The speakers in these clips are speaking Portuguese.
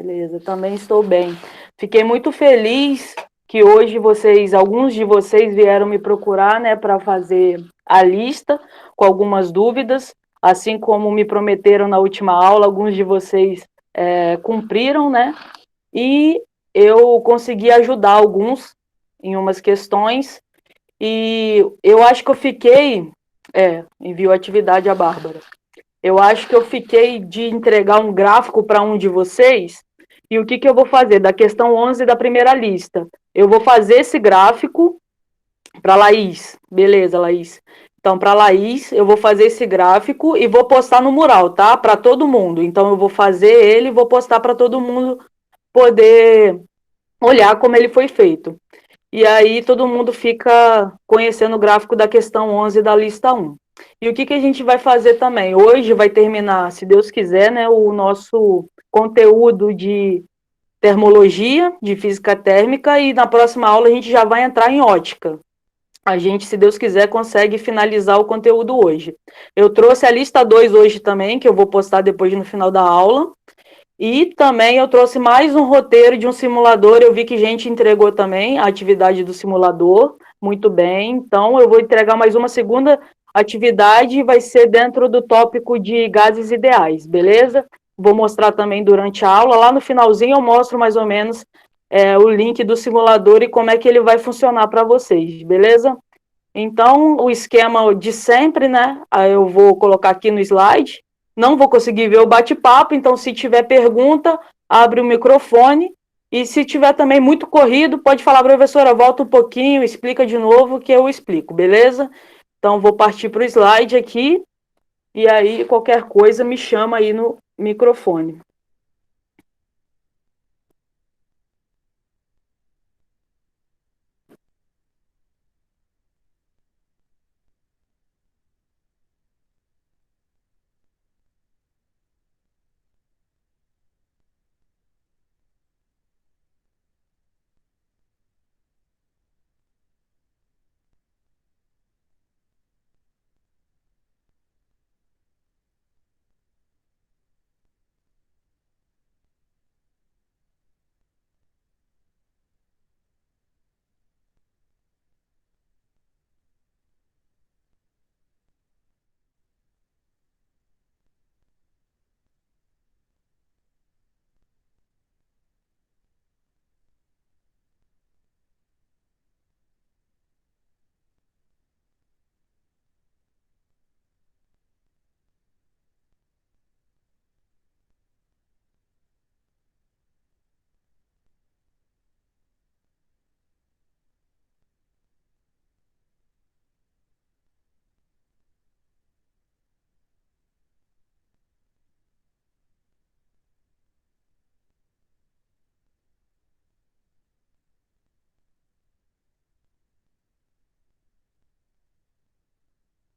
Beleza, também estou bem. Fiquei muito feliz que hoje alguns de vocês vieram me procurar, né, para fazer a lista com algumas dúvidas, assim como me prometeram na última aula, alguns de vocês cumpriram, né, e eu consegui ajudar alguns em umas questões, e eu acho que eu fiquei, enviou atividade a Bárbara. Eu acho que eu fiquei de entregar um gráfico para um de vocês. E o que, que eu vou fazer? Da questão 11 da primeira lista. Eu vou fazer esse gráfico para a Laís. Beleza, Laís. Então, para a Laís, eu vou fazer esse gráfico e vou postar no mural, tá? Para todo mundo. Então, eu vou fazer ele e vou postar para todo mundo poder olhar como ele foi feito. E aí todo mundo fica conhecendo o gráfico da questão 11 da lista 1. E o que, que a gente vai fazer também? Hoje vai terminar, se Deus quiser, né, o nosso conteúdo de termologia, de física térmica, e na próxima aula a gente já vai entrar em ótica. A gente, se Deus quiser, consegue finalizar o conteúdo hoje. Eu trouxe a lista 2 hoje também, que eu vou postar depois no final da aula. E também eu trouxe mais um roteiro de um simulador. Eu vi que gente entregou também a atividade do simulador. Muito bem. Então, eu vou entregar mais uma segunda atividade. Vai ser dentro do tópico de gases ideais, beleza? Vou mostrar também durante a aula. Lá no finalzinho eu mostro mais ou menos o link do simulador e como é que ele vai funcionar para vocês, beleza? Então, o esquema de sempre, né? Eu vou colocar aqui no slide. Não vou conseguir ver o bate-papo, então se tiver pergunta, abre o microfone. E se tiver também muito corrido, pode falar, professora, volta um pouquinho, explica de novo que eu explico, beleza? Então, vou partir para o slide aqui. E aí, qualquer coisa, me chama aí no microfone.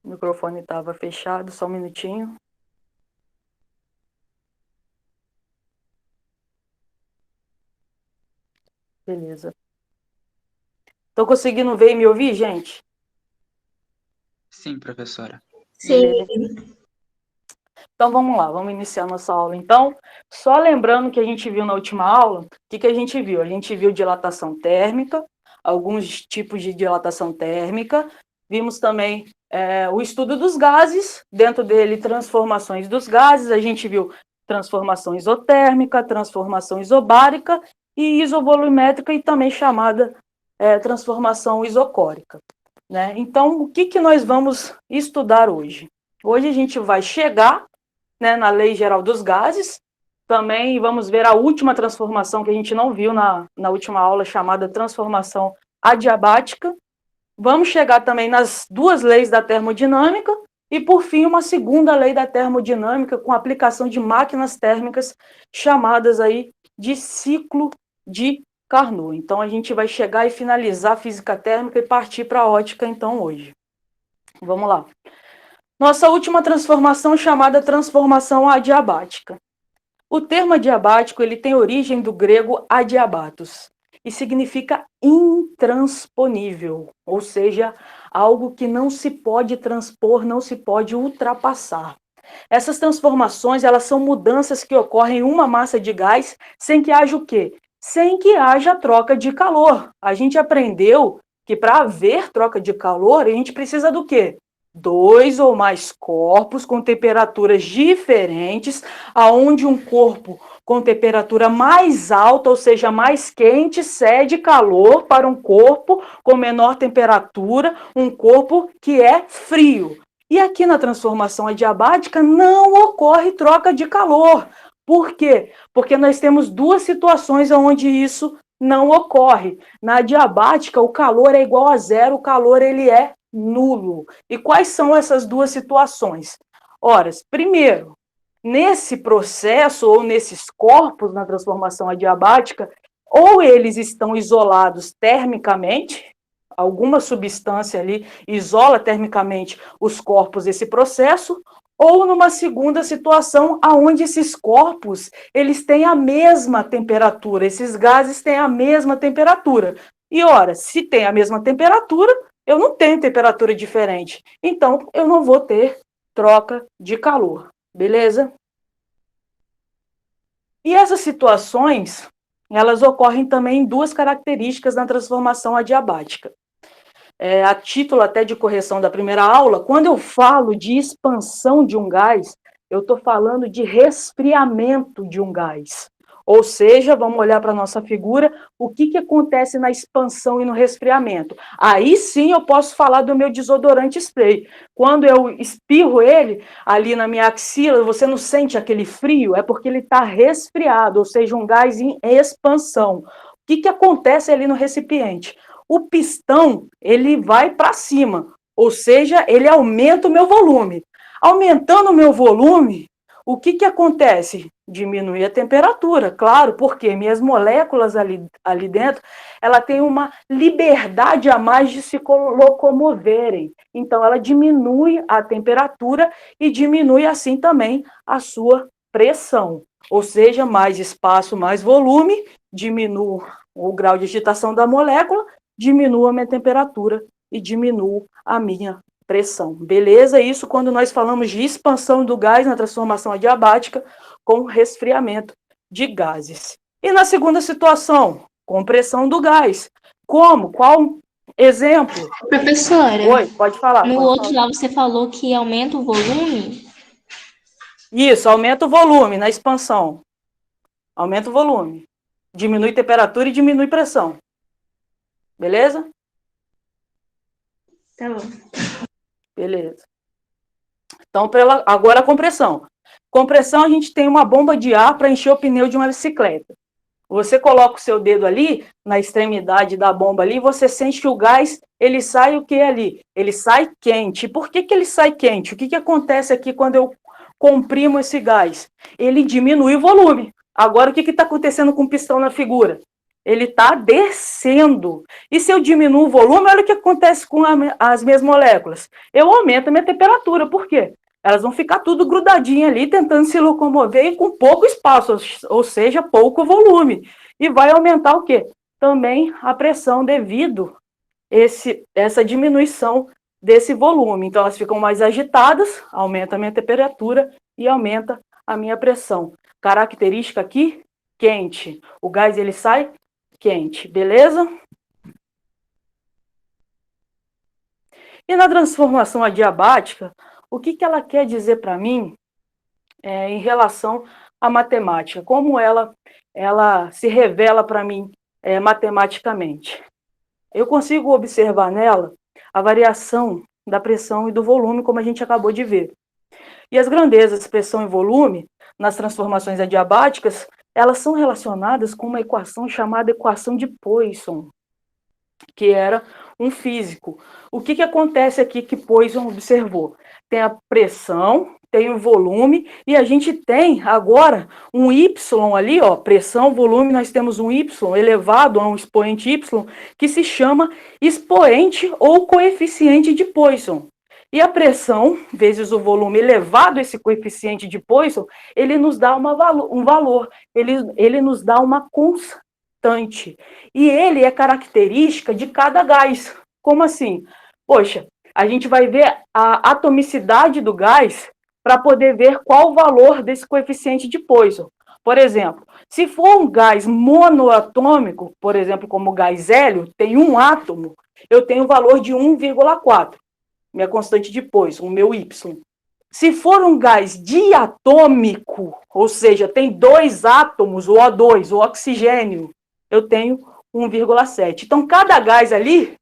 O microfone estava fechado, só um minutinho. Beleza. Estão conseguindo ver e me ouvir, gente? Sim, professora. Beleza. Então vamos lá, vamos iniciar nossa aula. Então, só lembrando que a gente viu na última aula, o que, que a gente viu? A gente viu dilatação térmica, alguns tipos de dilatação térmica, vimos também o estudo dos gases, dentro dele transformações dos gases, a gente viu transformação isotérmica, transformação isobárica e isovolumétrica e também chamada transformação isocórica, né? Então, o que, que nós vamos estudar hoje? Hoje a gente vai chegar, né, na Lei Geral dos Gases. Também vamos ver a última transformação que a gente não viu na última aula, chamada transformação adiabática. Vamos chegar também nas duas leis da termodinâmica e, por fim, uma segunda lei da termodinâmica com aplicação de máquinas térmicas chamadas aí de ciclo de Carnot. Então, a gente vai chegar e finalizar a física térmica e partir para a ótica, então, hoje. Vamos lá. Nossa última transformação chamada transformação adiabática. O termo adiabático ele tem origem do grego adiabatos e significa intransponível, ou seja, algo que não se pode transpor, não se pode ultrapassar. Essas transformações, elas são mudanças que ocorrem em uma massa de gás sem que haja o quê? Sem que haja troca de calor. A gente aprendeu que para haver troca de calor, a gente precisa do quê? Dois ou mais corpos com temperaturas diferentes, aonde um corpo com temperatura mais alta, ou seja, mais quente, cede calor para um corpo com menor temperatura, um corpo que é frio. E aqui na transformação adiabática não ocorre troca de calor. Por quê? Porque nós temos duas situações onde isso não ocorre. Na adiabática, o calor é igual a zero, o calor ele é nulo. E quais são essas duas situações? Ora, primeiro, nesse processo ou nesses corpos na transformação adiabática, ou eles estão isolados termicamente, alguma substância ali isola termicamente os corpos desse processo, ou numa segunda situação aonde esses corpos, eles têm a mesma temperatura, esses gases têm a mesma temperatura. E ora, se tem a mesma temperatura, eu não tenho temperatura diferente. Então, eu não vou ter troca de calor. Beleza? E essas situações, elas ocorrem também em duas características na transformação adiabática. A título até de correção da primeira aula, quando eu falo de expansão de um gás, eu estou falando de resfriamento de um gás. Ou seja, vamos olhar para a nossa figura, o que acontece na expansão e no resfriamento. Aí sim eu posso falar do meu desodorante spray. Quando eu espirro ele ali na minha axila, você não sente aquele frio? É porque ele está resfriado, ou seja, um gás em expansão. O que acontece ali no recipiente? O pistão, ele vai para cima, ou seja, ele aumenta o meu volume. Aumentando o meu volume, o que acontece? Diminui a temperatura, claro, porque minhas moléculas ali dentro, ela tem uma liberdade a mais de se locomoverem. Então, ela diminui a temperatura e diminui assim também a sua pressão. Ou seja, mais espaço, mais volume, diminui o grau de agitação da molécula, diminua a minha temperatura e diminua a minha pressão. Beleza? Isso quando nós falamos de expansão do gás na transformação adiabática com resfriamento de gases. E na segunda situação, compressão do gás. Como? Qual exemplo? Professora, Oi, pode falar. no outro lá você falou que aumenta o volume? Isso, aumenta o volume na expansão. Aumenta o volume. Diminui temperatura e diminui pressão. Beleza? Tá bom. Beleza. Então, agora a compressão. Compressão, a gente tem uma bomba de ar para encher o pneu de uma bicicleta. Você coloca o seu dedo ali, na extremidade da bomba ali, você sente que o gás, ele sai o que ali? Ele sai quente. Por que ele sai quente? O que acontece aqui quando eu comprimo esse gás? Ele diminui o volume. Agora, o que está acontecendo com o pistão na figura? Ele está descendo. E se eu diminuo o volume, olha o que acontece com as minhas moléculas. Eu aumento a minha temperatura. Por quê? Elas vão ficar tudo grudadinha ali, tentando se locomover e com pouco espaço, ou seja, pouco volume. E vai aumentar o quê? Também a pressão devido essa diminuição desse volume. Então, elas ficam mais agitadas, aumenta a minha temperatura e aumenta a minha pressão. Característica aqui, quente. O gás, ele sai quente, beleza? E na transformação adiabática, o que ela quer dizer para mim em relação à matemática? Como ela se revela para mim matematicamente? Eu consigo observar nela a variação da pressão e do volume, como a gente acabou de ver. E as grandezas, pressão e volume, nas transformações adiabáticas, elas são relacionadas com uma equação chamada equação de Poisson, que era um físico. O que acontece aqui que Poisson observou? Tem a pressão, tem o volume, e a gente tem agora um Y ali, ó, pressão, volume, nós temos um Y elevado a um expoente Y, que se chama expoente ou coeficiente de Poisson. E a pressão, vezes o volume elevado, esse coeficiente de Poisson, ele nos dá um valor, ele nos dá uma constante. E ele é característica de cada gás. Como assim? Poxa, a gente vai ver a atomicidade do gás para poder ver qual o valor desse coeficiente de Poisson. Por exemplo, se for um gás monoatômico, por exemplo, como o gás hélio, tem um átomo, eu tenho o valor de 1,4, minha constante de Poisson, o meu Y. Se for um gás diatômico, ou seja, tem 2 átomos, o O2, o oxigênio, eu tenho 1,7. Então, cada gás ali,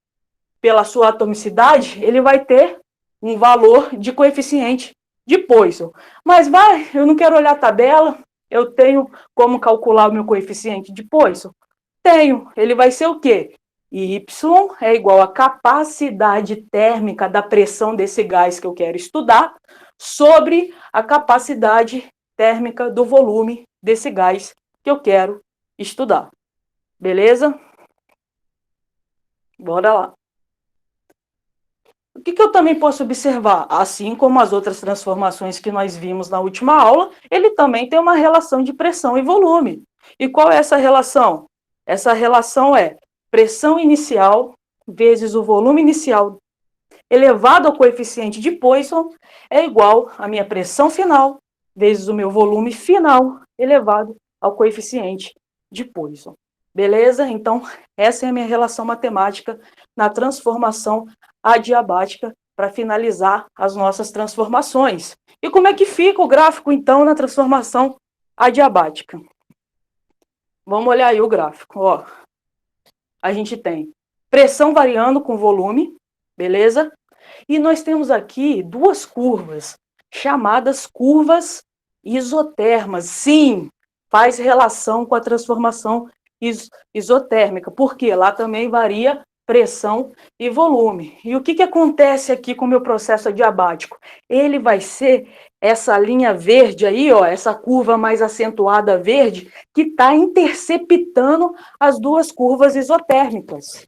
pela sua atomicidade, ele vai ter um valor de coeficiente de Poisson. Mas eu não quero olhar a tabela, eu tenho como calcular o meu coeficiente de Poisson? Tenho. Ele vai ser o quê? Y é igual à capacidade térmica da pressão desse gás que eu quero estudar sobre a capacidade térmica do volume desse gás que eu quero estudar. Beleza? Bora lá. O que eu também posso observar? Assim como as outras transformações que nós vimos na última aula, ele também tem uma relação de pressão e volume. E qual é essa relação? Essa relação é pressão inicial vezes o volume inicial elevado ao coeficiente de Poisson é igual à minha pressão final vezes o meu volume final elevado ao coeficiente de Poisson. Beleza? Então, essa é a minha relação matemática na transformação adiabática para finalizar as nossas transformações. E como é que fica o gráfico, então, na transformação adiabática? Vamos olhar aí o gráfico. Ó. A gente tem pressão variando com volume, beleza? E nós temos aqui duas curvas, chamadas curvas isotermas. Sim, faz relação com a transformação isotérmica, porque lá também varia pressão e volume. E o que acontece aqui com o meu processo adiabático? Ele vai ser essa linha verde aí, ó, essa curva mais acentuada verde, que está interceptando as duas curvas isotérmicas.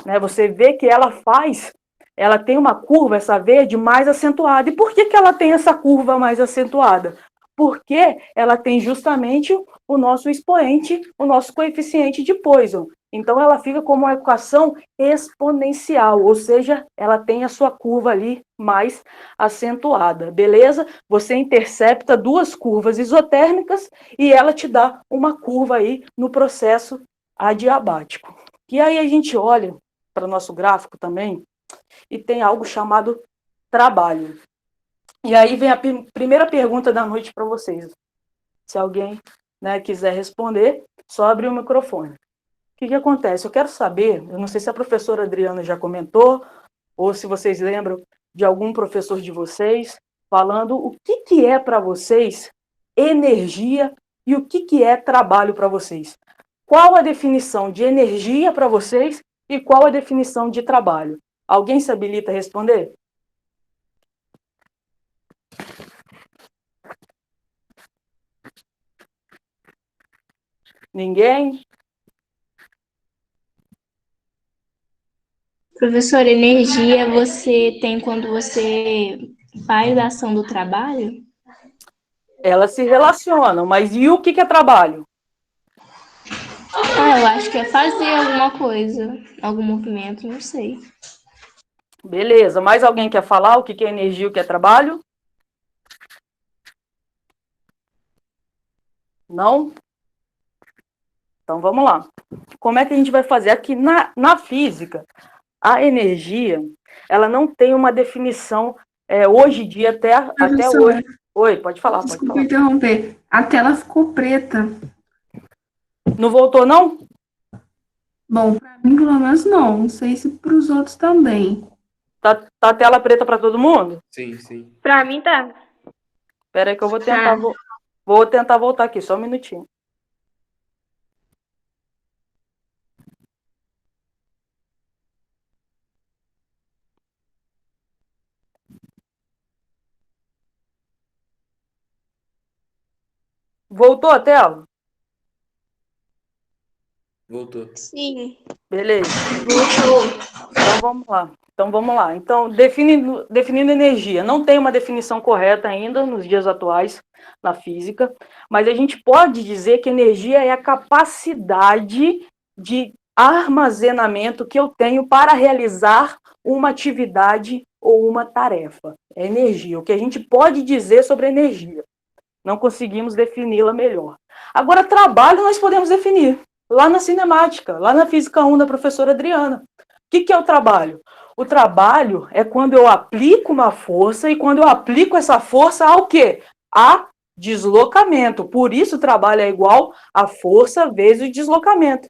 Né? Você vê que ela tem uma curva, essa verde, mais acentuada. E por que ela tem essa curva mais acentuada? Porque ela tem justamente o nosso expoente, o nosso coeficiente de Poisson. Então, ela fica como uma equação exponencial, ou seja, ela tem a sua curva ali mais acentuada, beleza? Você intercepta duas curvas isotérmicas e ela te dá uma curva aí no processo adiabático. E aí a gente olha para o nosso gráfico também e tem algo chamado trabalho. E aí vem a primeira pergunta da noite para vocês. Se alguém, né, quiser responder, só abrir o microfone. O que acontece? Eu quero saber, eu não sei se a professora Adriana já comentou, ou se vocês lembram de algum professor de vocês, falando o que é para vocês energia e o que é trabalho para vocês. Qual a definição de energia para vocês e qual a definição de trabalho? Alguém se habilita a responder? Ninguém? Professor, energia você tem quando você faz a ação do trabalho? Elas se relacionam, mas e o que é trabalho? Eu acho que é fazer alguma coisa, algum movimento, não sei. Beleza, mais alguém quer falar o que é energia e o que é trabalho? Não? Então vamos lá. Como é que a gente vai fazer? Aqui na física, a energia, ela não tem uma definição hoje em dia, até hoje. Oi, pode falar, pode falar. Desculpa interromper. A tela ficou preta. Não voltou, não? Bom, para mim, pelo menos, não. Não sei se para os outros também. Tá a tela preta para todo mundo? Sim, sim. Pra mim tá. Espera aí que eu vou tentar, vou tentar voltar aqui, só um minutinho. Voltou a tela? Voltou. Sim. Beleza. Voltou. Então vamos lá. Então, definindo energia. Não tem uma definição correta ainda nos dias atuais na física, mas a gente pode dizer que energia é a capacidade de armazenamento que eu tenho para realizar uma atividade ou uma tarefa. É energia, o que a gente pode dizer sobre energia. Não conseguimos defini-la melhor. Agora, trabalho nós podemos definir. Lá na cinemática, lá na Física 1 da professora Adriana. O que é o trabalho? O trabalho é quando eu aplico uma força, e quando eu aplico essa força ao quê? A deslocamento. Por isso, o trabalho é igual a força vezes o deslocamento.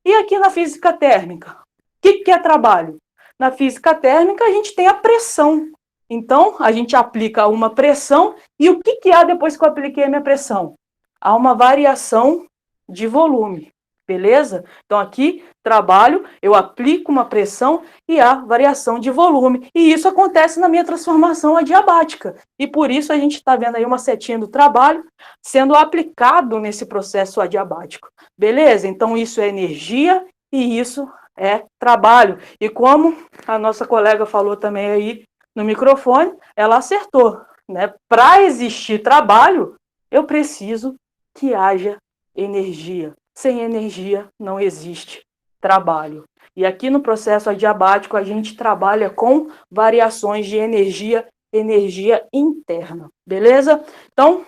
E aqui na física térmica? O que é trabalho? Na física térmica, a gente tem a pressão. Então, a gente aplica uma pressão, e o que há depois que eu apliquei a minha pressão? Há uma variação de volume, beleza? Então, aqui, trabalho, eu aplico uma pressão e há variação de volume. E isso acontece na minha transformação adiabática. E por isso a gente está vendo aí uma setinha do trabalho sendo aplicado nesse processo adiabático. Beleza? Então, isso é energia e isso é trabalho. E como a nossa colega falou também aí no microfone, ela acertou, né? Para existir trabalho, eu preciso que haja energia. Sem energia não existe trabalho. E aqui no processo adiabático a gente trabalha com variações de energia, energia interna, beleza? Então,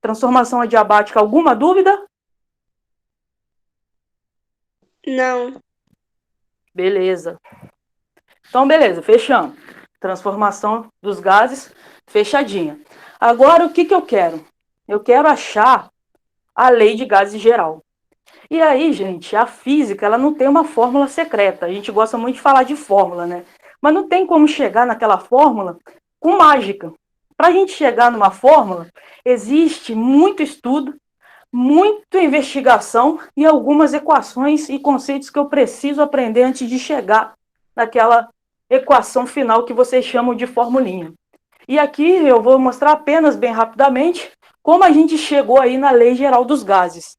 transformação adiabática, alguma dúvida? Não. Beleza. Então, beleza, fechamos. Transformação dos gases, fechadinha. Agora, o que eu quero? Eu quero achar a lei de gases geral. E aí, gente, a física, ela não tem uma fórmula secreta. A gente gosta muito de falar de fórmula, né? Mas não tem como chegar naquela fórmula com mágica. Para a gente chegar numa fórmula, existe muito estudo, muita investigação e algumas equações e conceitos que eu preciso aprender antes de chegar naquela equação final que vocês chamam de formulinha. E aqui eu vou mostrar apenas bem rapidamente como a gente chegou aí na Lei Geral dos Gases.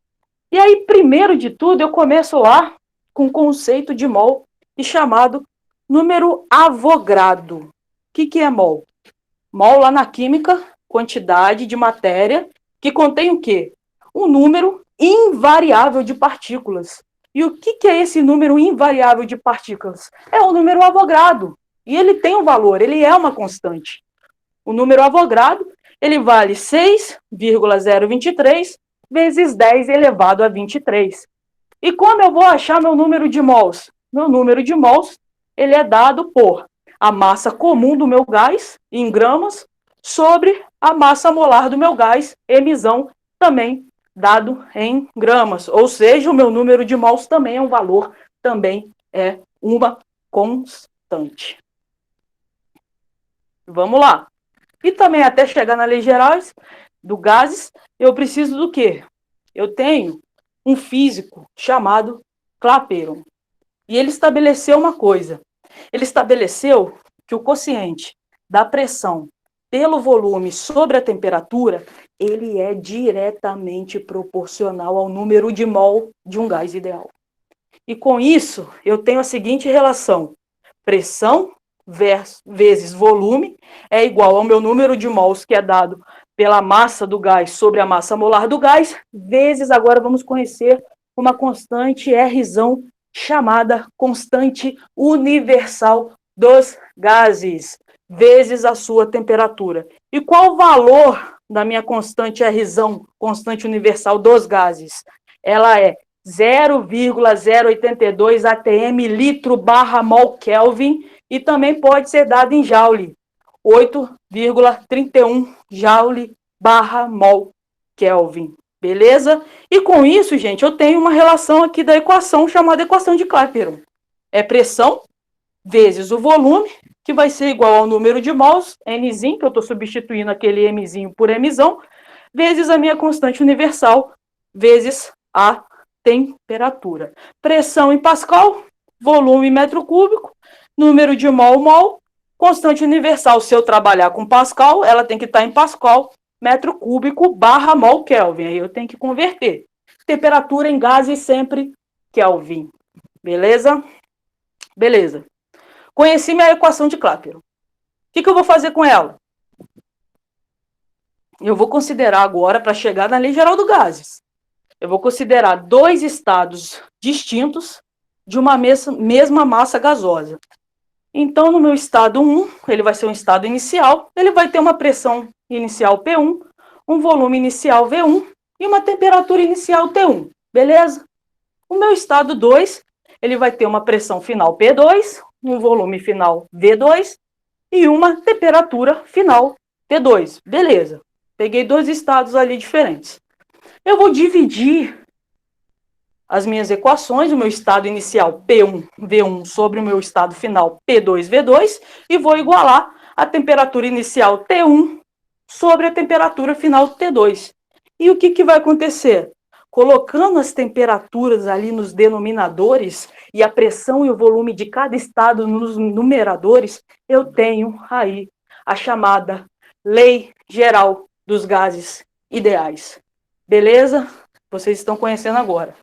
E aí, primeiro de tudo, eu começo lá com o conceito de mol, e chamado número Avogadro. O que é mol? Mol, lá na química, quantidade de matéria que contém o quê? Um número invariável de partículas. E o que é esse número invariável de partículas? É o número Avogadro. E ele tem um valor, ele é uma constante. O número Avogadro, ele vale 6,023 vezes 10 elevado a 23. E como eu vou achar meu número de mols? Meu número de mols, ele é dado por a massa comum do meu gás, em gramas, sobre a massa molar do meu gás, emissão, também dado em gramas. Ou seja, o meu número de mols também é um valor, também é uma constante. Vamos lá. E também, até chegar na lei geral do gases, eu preciso do quê? Eu tenho um físico chamado Clapeyron. E ele estabeleceu uma coisa. Ele estabeleceu que o quociente da pressão pelo volume sobre a temperatura, ele é diretamente proporcional ao número de mol de um gás ideal. E com isso, eu tenho a seguinte relação: pressão vezes volume é igual ao meu número de mols, que é dado pela massa do gás sobre a massa molar do gás, vezes, agora vamos conhecer uma constante R chamada constante universal dos gases, vezes a sua temperatura. E qual o valor da minha constante R, constante universal dos gases? Ela é 0,082 atm litro barra mol Kelvin, e também pode ser dado em joule, 8,31 joule barra mol Kelvin. Beleza? E com isso, gente, eu tenho uma relação aqui da equação chamada equação de Clapeyron. É pressão vezes o volume, que vai ser igual ao número de mols, Nzinho, que eu estou substituindo aquele Mzinho por Mzão, vezes a minha constante universal, vezes a temperatura. Pressão em Pascal, volume em metro cúbico, número de mol, constante universal. Se eu trabalhar com Pascal, ela tem que estar em Pascal, metro cúbico barra mol Kelvin. Aí eu tenho que converter. Temperatura em gases sempre Kelvin. Beleza? Beleza. Conheci minha equação de Clapeyron. O que eu vou fazer com ela? Eu vou considerar agora, para chegar na lei geral dos gases, eu vou considerar dois estados distintos de uma mesma massa gasosa. Então, no meu estado 1, ele vai ser um estado inicial, ele vai ter uma pressão inicial P1, um volume inicial V1 e uma temperatura inicial T1, beleza? O meu estado 2, ele vai ter uma pressão final P2, um volume final V2 e uma temperatura final T2, beleza? Peguei dois estados ali diferentes. Eu vou dividir as minhas equações, o meu estado inicial P1, V1 sobre o meu estado final P2, V2 e vou igualar a temperatura inicial T1 sobre a temperatura final T2. E o que vai acontecer? Colocando as temperaturas ali nos denominadores e a pressão e o volume de cada estado nos numeradores, eu tenho aí a chamada Lei Geral dos Gases Ideais. Beleza? Vocês estão conhecendo agora.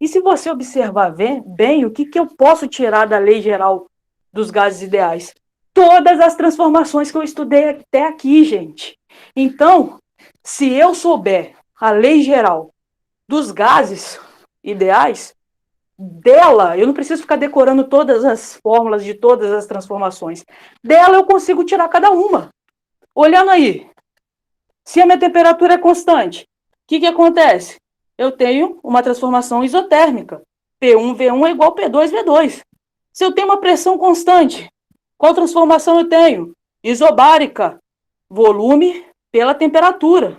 E se você observar bem, o que eu posso tirar da Lei Geral dos Gases Ideais? Todas as transformações que eu estudei até aqui, gente. Então, se eu souber a Lei Geral dos Gases Ideais, dela, eu não preciso ficar decorando todas as fórmulas de todas as transformações. Dela eu consigo tirar cada uma. Olhando aí, se a minha temperatura é constante, o que acontece? Eu tenho uma transformação isotérmica. P1, V1 é igual a P2, V2. Se eu tenho uma pressão constante, qual transformação eu tenho? Isobárica, volume pela temperatura.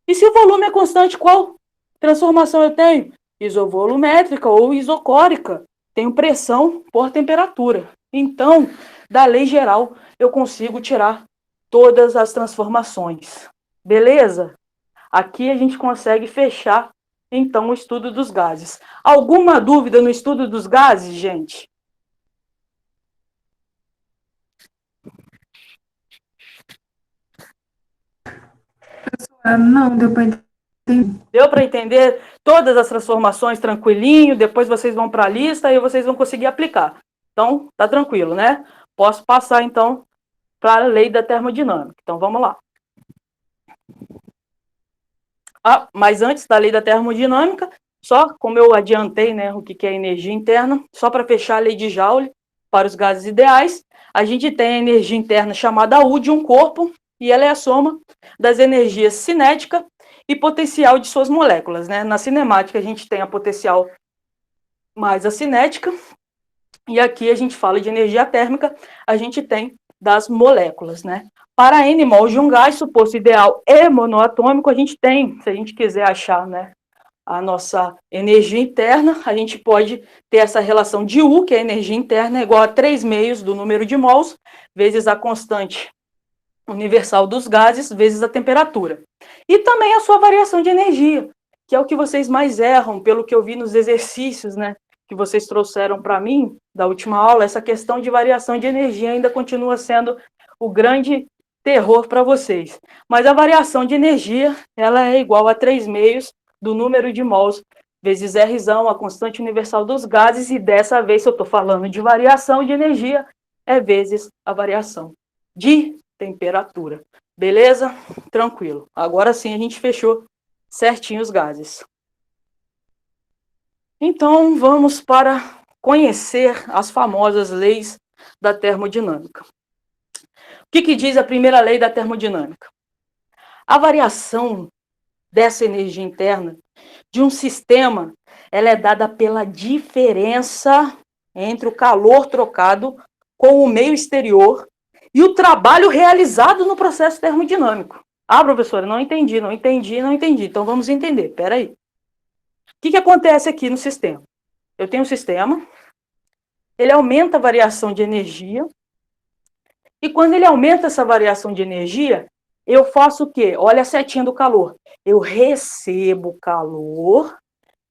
E se o volume é constante, qual transformação eu tenho? Isovolumétrica ou isocórica. Tenho pressão por temperatura. Então, da lei geral, eu consigo tirar todas as transformações. Beleza? Aqui a gente consegue fechar, então, o estudo dos gases. Alguma dúvida no estudo dos gases, gente? Não, deu para entender. Deu para entender todas as transformações tranquilinho? Depois vocês vão para a lista e vocês vão conseguir aplicar. Então, tá tranquilo, né? Posso passar, então, para a lei da termodinâmica. Então, vamos lá. Mas antes da lei da termodinâmica, só como eu adiantei, né, o que é energia interna, só para fechar a lei de Joule para os gases ideais, a gente tem a energia interna chamada U de um corpo, e ela é a soma das energias cinética e potencial de suas moléculas, né? Na cinemática a gente tem a potencial mais a cinética, e aqui a gente fala de energia térmica, a gente tem das moléculas, né? Para N mols de um gás, suposto ideal e monoatômico, a gente tem, se a gente quiser achar, né, a nossa energia interna, a gente pode ter essa relação de U, que é a energia interna, é igual a 3 meios do número de mols, vezes a constante universal dos gases, vezes a temperatura. E também a sua variação de energia, que é o que vocês mais erram, pelo que eu vi nos exercícios, né, que vocês trouxeram para mim, da última aula, essa questão de variação de energia ainda continua sendo o grande terror para vocês. Mas a variação de energia, ela é igual a 3 meios do número de mols, vezes R, a constante universal dos gases, e dessa vez, se eu estou falando de variação de energia, é vezes a variação de temperatura. Beleza? Tranquilo. Agora sim a gente fechou certinho os gases. Então, vamos para conhecer as famosas leis da termodinâmica. O que diz a primeira lei da termodinâmica? A variação dessa energia interna de um sistema, ela é dada pela diferença entre o calor trocado com o meio exterior e o trabalho realizado no processo termodinâmico. Professora, não entendi. Então, vamos entender. Espera aí. O que acontece aqui no sistema? Eu tenho um sistema, ele aumenta a variação de energia, e quando ele aumenta essa variação de energia, eu faço o quê? Olha a setinha do calor. Eu recebo calor,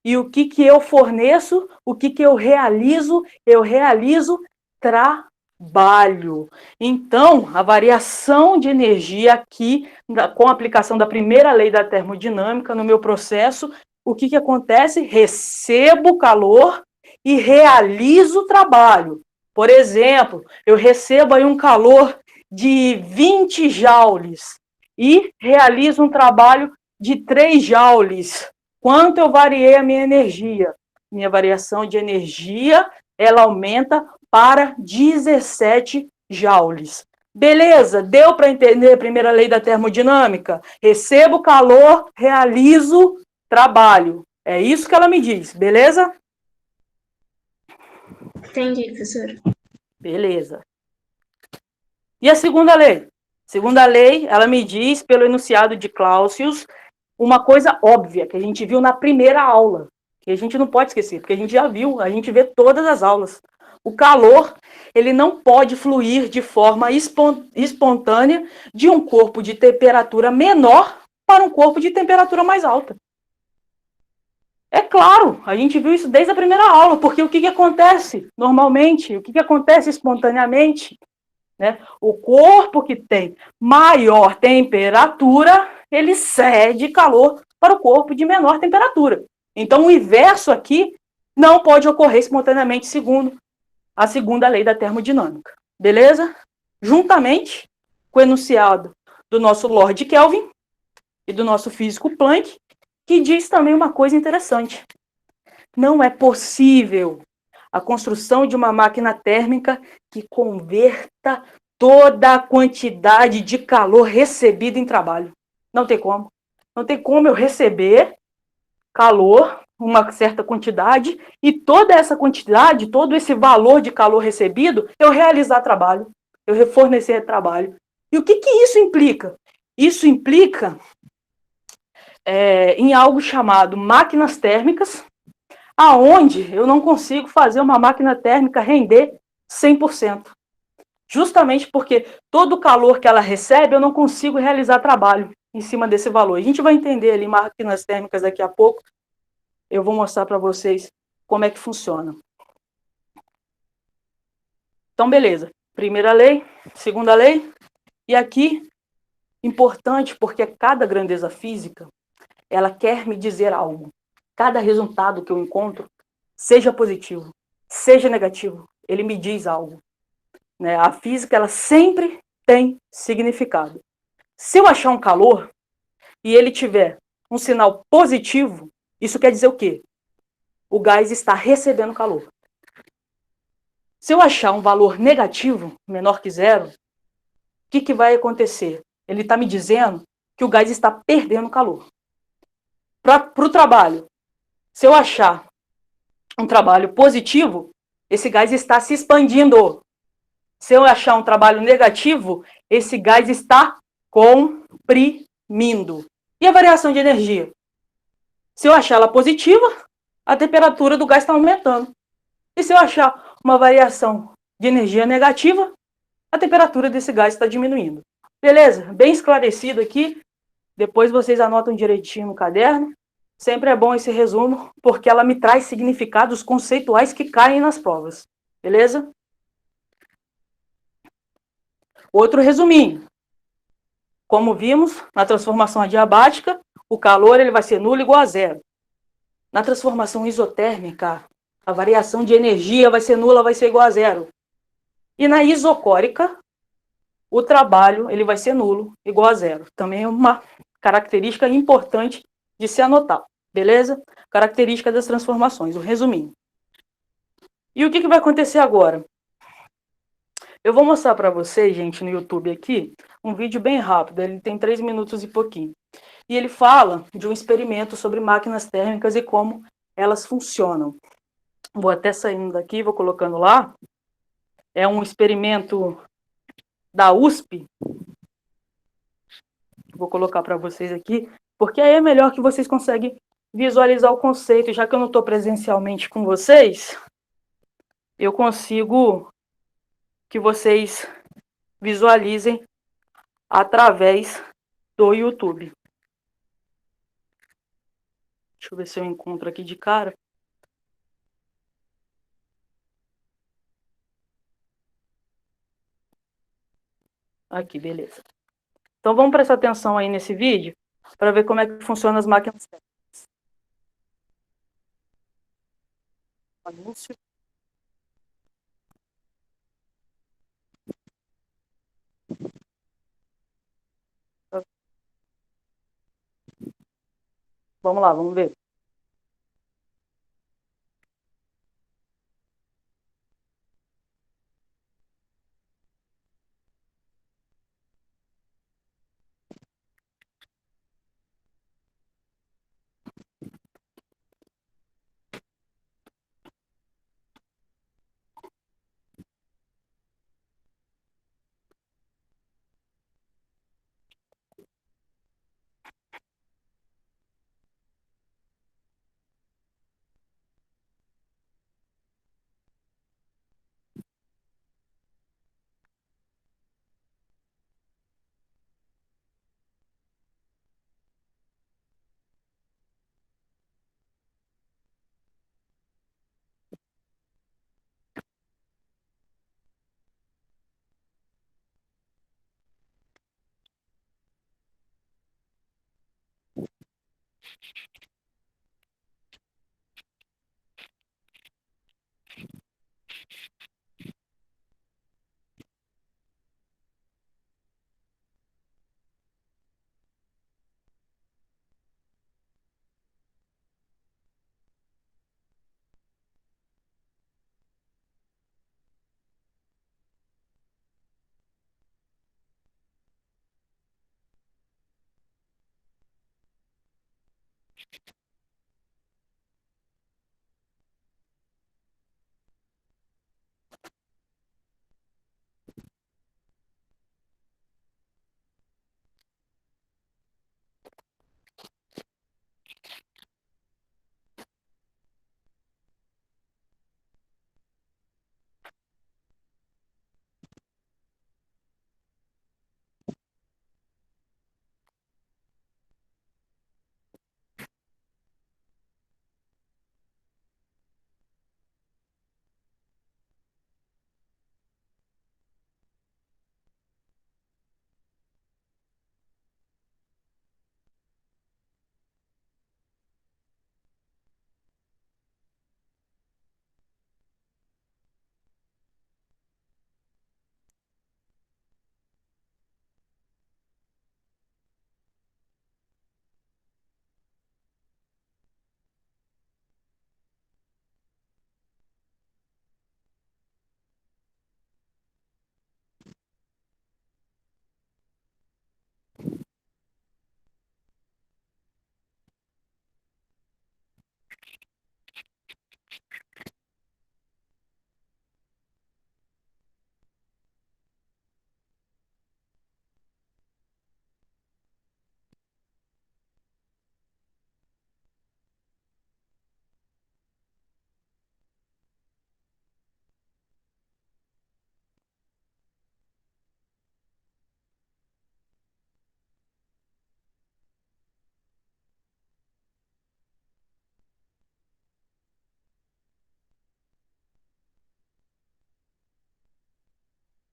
e o que eu forneço? O que eu realizo? Eu realizo trabalho. Então, a variação de energia aqui, com a aplicação da primeira lei da termodinâmica no meu processo, o que acontece? Recebo calor e realizo trabalho. Por exemplo, eu recebo aí um calor de 20 joules e realizo um trabalho de 3 joules. Quanto eu variei a minha energia? Minha variação de energia ela aumenta para 17 joules. Beleza? Deu para entender a primeira lei da termodinâmica? Recebo calor, realizo trabalho. É isso que ela me diz, beleza? Entendi, professor. Beleza. E a segunda lei? Segunda lei, ela me diz, pelo enunciado de Clausius, uma coisa óbvia, que a gente viu na primeira aula, que a gente não pode esquecer, porque a gente já viu, a gente vê todas as aulas. O calor, ele não pode fluir de forma espontânea de um corpo de temperatura menor para um corpo de temperatura mais alta. É claro, a gente viu isso desde a primeira aula, porque o que acontece normalmente, o que acontece espontaneamente, né? O corpo que tem maior temperatura, ele cede calor para o corpo de menor temperatura. Então, o inverso aqui não pode ocorrer espontaneamente, segundo a segunda lei da termodinâmica. Beleza? Juntamente com o enunciado do nosso Lord Kelvin e do nosso físico Planck, que diz também uma coisa interessante. Não é possível a construção de uma máquina térmica que converta toda a quantidade de calor recebido em trabalho. Não tem como. Não tem como eu receber calor, uma certa quantidade, e toda essa quantidade, todo esse valor de calor recebido, eu realizar trabalho, eu fornecer trabalho. E o que isso implica? Isso implica em algo chamado máquinas térmicas, aonde eu não consigo fazer uma máquina térmica render 100%. Justamente porque todo o calor que ela recebe, eu não consigo realizar trabalho em cima desse valor. A gente vai entender ali máquinas térmicas daqui a pouco. Eu vou mostrar para vocês como é que funciona. Então, beleza. Primeira lei, segunda lei. E aqui, importante, porque cada grandeza física, ela quer me dizer algo. Cada resultado que eu encontro, seja positivo, seja negativo, ele me diz algo. Né? A física, ela sempre tem significado. Se eu achar um calor e ele tiver um sinal positivo, isso quer dizer o quê? O gás está recebendo calor. Se eu achar um valor negativo, menor que zero, o que vai acontecer? Ele está me dizendo que o gás está perdendo calor. Para o trabalho, se eu achar um trabalho positivo, esse gás está se expandindo. Se eu achar um trabalho negativo, esse gás está comprimindo. E a variação de energia? Se eu achar ela positiva, a temperatura do gás está aumentando. E se eu achar uma variação de energia negativa, a temperatura desse gás está diminuindo. Beleza? Bem esclarecido aqui. Depois vocês anotam direitinho no caderno. Sempre é bom esse resumo, porque ela me traz significados conceituais que caem nas provas. Beleza? Outro resuminho. Como vimos, na transformação adiabática, o calor ele vai ser nulo igual a zero. Na transformação isotérmica, a variação de energia vai ser nula, vai ser igual a zero. E na isocórica, o trabalho ele vai ser nulo, igual a zero. Também é uma característica importante de se anotar, beleza? Característica das transformações, o resuminho. E o que vai acontecer agora? Eu vou mostrar para vocês, gente, no YouTube aqui, um vídeo bem rápido, ele tem 3 minutos e pouquinho. E ele fala de um experimento sobre máquinas térmicas e como elas funcionam. Vou até saindo daqui, vou colocando lá. É um experimento da USP. Vou colocar para vocês aqui, porque aí é melhor que vocês conseguem visualizar o conceito. Já que eu não estou presencialmente com vocês, eu consigo que vocês visualizem através do YouTube. Deixa eu ver se eu encontro aqui de cara. Aqui, beleza. Então vamos prestar atenção aí nesse vídeo para ver como é que funcionam as máquinas térmicas. Anúncio. Vamos lá, vamos ver.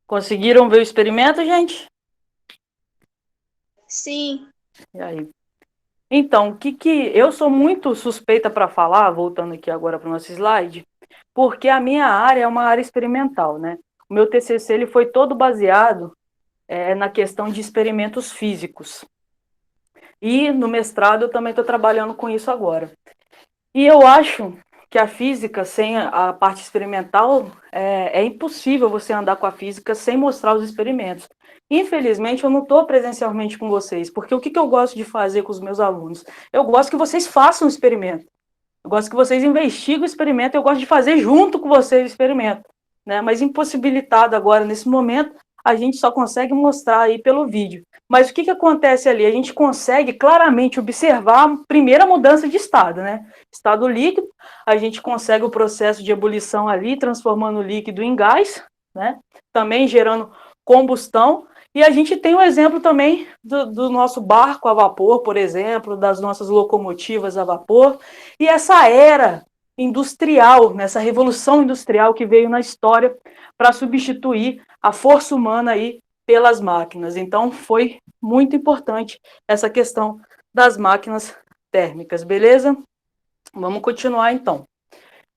Conseguiram ver o experimento, gente? Sim. E aí? Então, eu sou muito suspeita para falar, voltando aqui agora para o nosso slide, porque a minha área é uma área experimental, né? O meu TCC ele foi todo baseado na questão de experimentos físicos. E no mestrado eu também estou trabalhando com isso agora. E eu acho que a física, sem a parte experimental, é impossível você andar com a física sem mostrar os experimentos. Infelizmente, eu não estou presencialmente com vocês, porque o que eu gosto de fazer com os meus alunos? Eu gosto que vocês façam o experimento. Eu gosto que vocês investiguem o experimento, eu gosto de fazer junto com vocês o experimento, né? Mas impossibilitado agora, nesse momento, a gente só consegue mostrar aí pelo vídeo. Mas o que acontece ali? A gente consegue claramente observar a primeira mudança de estado, né? Estado líquido, a gente consegue o processo de ebulição ali, transformando o líquido em gás, né? Também gerando combustão. E a gente tem o exemplo também do nosso barco a vapor, por exemplo, das nossas locomotivas a vapor, e essa era industrial, nessa revolução industrial que veio na história para substituir a força humana aí pelas máquinas. Então, foi muito importante essa questão das máquinas térmicas, beleza? Vamos continuar então.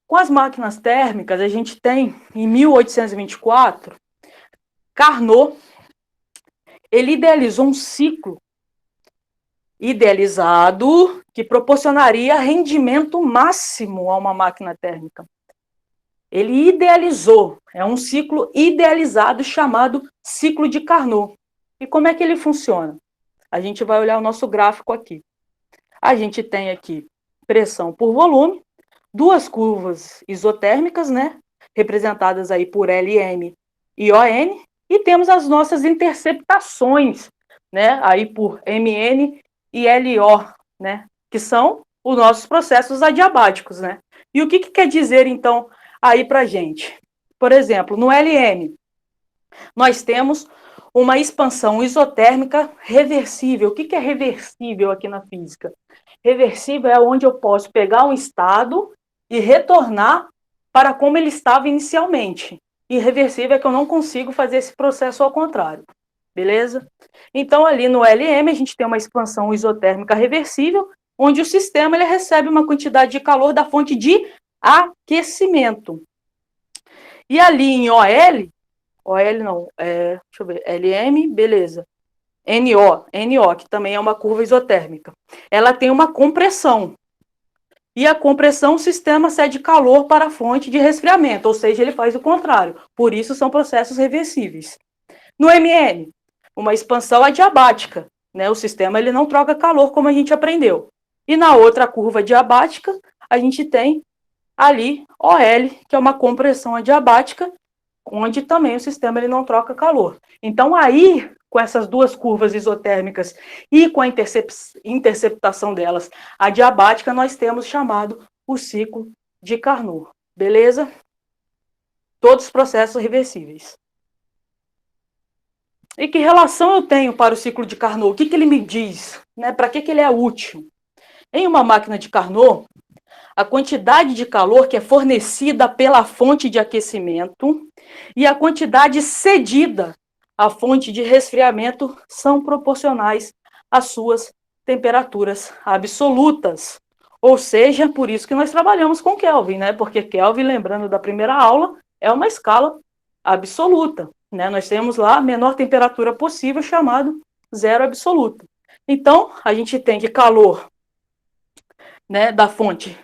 Com as máquinas térmicas, a gente tem, em 1824, Carnot, ele idealizou um ciclo idealizado que proporcionaria rendimento máximo a uma máquina térmica. Ele idealizou, é um ciclo idealizado chamado ciclo de Carnot. E como é que ele funciona? A gente vai olhar o nosso gráfico aqui. A gente tem aqui pressão por volume, duas curvas isotérmicas, né, representadas aí por Lm e On, e temos as nossas interceptações, né, aí por Mn e LO, né, que são os nossos processos adiabáticos, né? E o que quer dizer, então, aí para a gente? Por exemplo, no Lm, nós temos uma expansão isotérmica reversível. O que é reversível aqui na física? Reversível é onde eu posso pegar um estado e retornar para como ele estava inicialmente. Irreversível é que eu não consigo fazer esse processo ao contrário. Beleza? Então, ali no Lm, a gente tem uma expansão isotérmica reversível, onde o sistema ele recebe uma quantidade de calor da fonte de aquecimento. E ali em OL não, deixa eu ver, LM, beleza. NO, que também é uma curva isotérmica. Ela tem uma compressão. E a compressão, o sistema cede calor para a fonte de resfriamento, ou seja, ele faz o contrário. Por isso são processos reversíveis. No MN, uma expansão adiabática, né? O sistema ele não troca calor como a gente aprendeu. E na outra curva adiabática, a gente tem ali OL, que é uma compressão adiabática, onde também o sistema ele não troca calor. Então aí, com essas duas curvas isotérmicas e com a interceptação delas adiabática, nós temos chamado o ciclo de Carnot. Beleza? Todos os processos reversíveis. E que relação eu tenho para o ciclo de Carnot? O que ele me diz? Né? Para que ele é útil? Em uma máquina de Carnot, a quantidade de calor que é fornecida pela fonte de aquecimento e a quantidade cedida à fonte de resfriamento são proporcionais às suas temperaturas absolutas. Ou seja, por isso que nós trabalhamos com Kelvin, né? Porque Kelvin, lembrando da primeira aula, é uma escala absoluta, né? Nós temos lá a menor temperatura possível, chamado zero absoluta. Então, a gente tem que calor, né, da fonte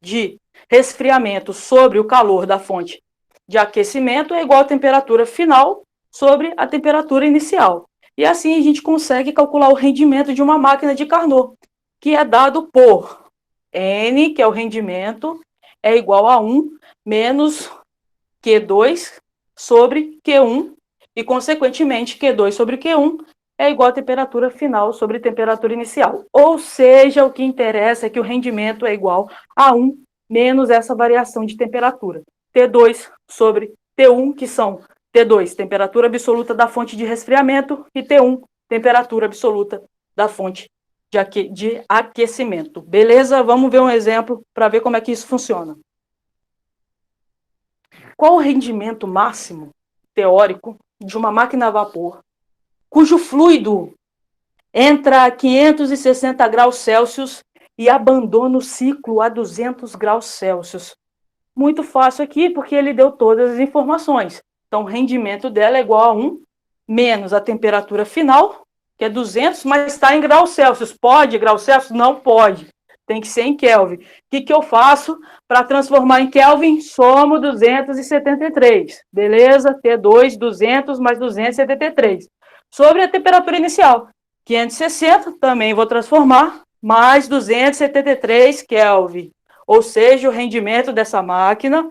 de resfriamento sobre o calor da fonte de aquecimento é igual à temperatura final sobre a temperatura inicial. E assim a gente consegue calcular o rendimento de uma máquina de Carnot, que é dado por N, que é o rendimento, é igual a 1 menos Q2 sobre Q1, e consequentemente Q2 sobre Q1 é igual à temperatura final sobre temperatura inicial. Ou seja, o que interessa é que o rendimento é igual a 1 menos essa variação de temperatura. T2 sobre T1, que são T2, temperatura absoluta da fonte de resfriamento, e T1, temperatura absoluta da fonte de aquecimento. Beleza? Vamos ver um exemplo para ver como é que isso funciona. Qual o rendimento máximo teórico de uma máquina a vapor cujo fluido entra a 560 graus Celsius e abandona o ciclo a 200 graus Celsius? Muito fácil aqui, porque ele deu todas as informações. Então, o rendimento dela é igual a 1 menos a temperatura final, que é 200, mas está em graus Celsius. Pode graus Celsius? Não pode. Tem que ser em Kelvin. O que eu faço para transformar em Kelvin? Somo 273. Beleza? T2, 200 mais 273. Sobre a temperatura inicial, 560, também vou transformar, mais 273 Kelvin. Ou seja, o rendimento dessa máquina,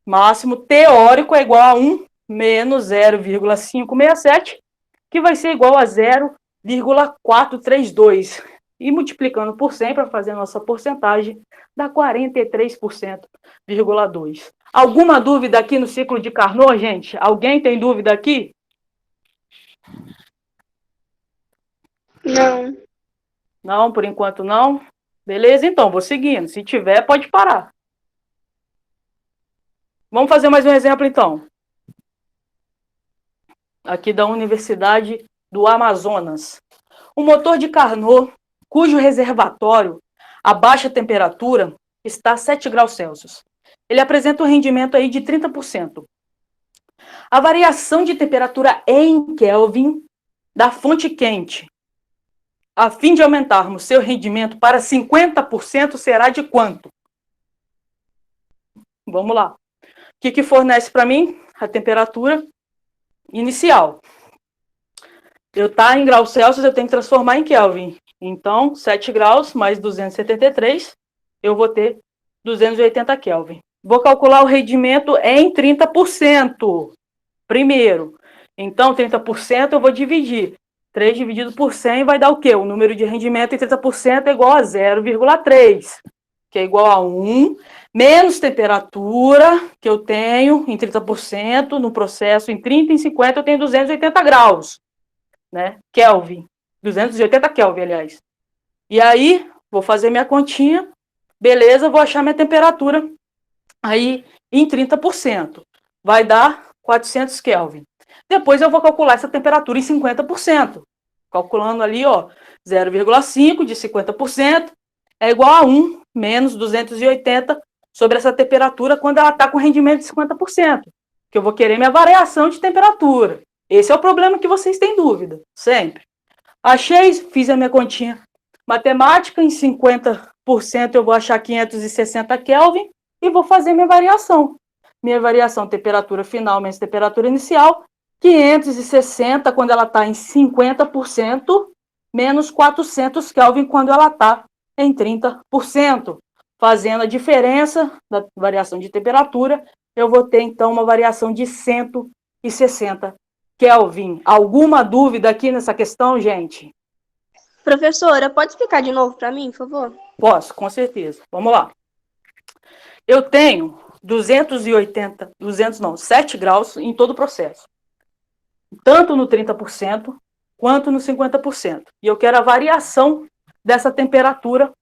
máximo teórico, é igual a 1 menos 0,567, que vai ser igual a 0,432. E multiplicando por 100 para fazer a nossa porcentagem, dá 43,2%. Alguma dúvida aqui no ciclo de Carnot, gente? Alguém tem dúvida aqui? Não. Não, por enquanto não. Beleza, então, vou seguindo. Se tiver, pode parar. Vamos fazer mais um exemplo, então. Aqui da Universidade do Amazonas. Um motor de Carnot, cujo reservatório a baixa temperatura está a 7 graus Celsius. Ele apresenta um rendimento aí de 30%. A variação de temperatura em Kelvin da fonte quente, a fim de aumentarmos seu rendimento para 50%, será de quanto? Vamos lá. O que fornece para mim? A temperatura inicial. Eu tá em graus Celsius, eu tenho que transformar em Kelvin. Então, 7 graus mais 273, eu vou ter 280 Kelvin. Vou calcular o rendimento em 30%. Primeiro. Então, 30% eu vou dividir. 3 dividido por 100 vai dar o quê? O número de rendimento em 30% é igual a 0,3, que é igual a 1, menos temperatura, que eu tenho em 30%, no processo em 30, em 50 eu tenho 280 graus, né? Kelvin, 280 Kelvin, aliás. E aí, vou fazer minha continha, beleza, vou achar minha temperatura aí em 30%. Vai dar 400 Kelvin. Depois eu vou calcular essa temperatura em 50%. Calculando ali, ó, 0,5 de 50% é igual a 1 menos 280 sobre essa temperatura quando ela está com rendimento de 50%. Que eu vou querer minha variação de temperatura. Esse é o problema que vocês têm dúvida, sempre. Achei, fiz a minha continha matemática, em 50% eu vou achar 560 Kelvin e vou fazer minha variação. Minha variação temperatura final menos temperatura inicial, 560 quando ela está em 50%, menos 400 Kelvin quando ela está em 30%. Fazendo a diferença da variação de temperatura, eu vou ter, então, uma variação de 160 Kelvin. Alguma dúvida aqui nessa questão, gente? Professora, pode explicar de novo para mim, por favor? Posso, com certeza. Vamos lá. Eu tenho 7 graus em todo o processo. Tanto no 30% quanto no 50%. E eu quero a variação dessa temperatura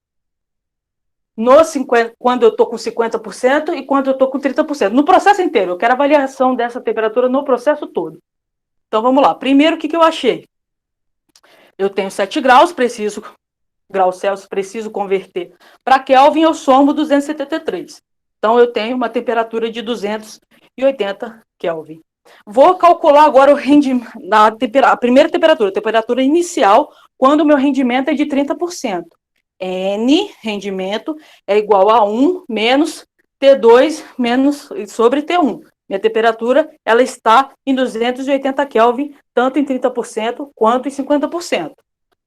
no 50, quando eu estou com 50% e quando eu estou com 30%. No processo inteiro, eu quero a variação dessa temperatura no processo todo. Então, vamos lá. Primeiro, o que eu achei? Eu tenho 7 graus, graus Celsius, preciso converter para Kelvin, eu somo 273. Então, eu tenho uma temperatura de 280 Kelvin. Vou calcular agora o rendimento, a primeira temperatura inicial, quando o meu rendimento é de 30%. N, rendimento, é igual a 1 menos T2 menos sobre T1. Minha temperatura, ela está em 280 Kelvin, tanto em 30% quanto em 50%.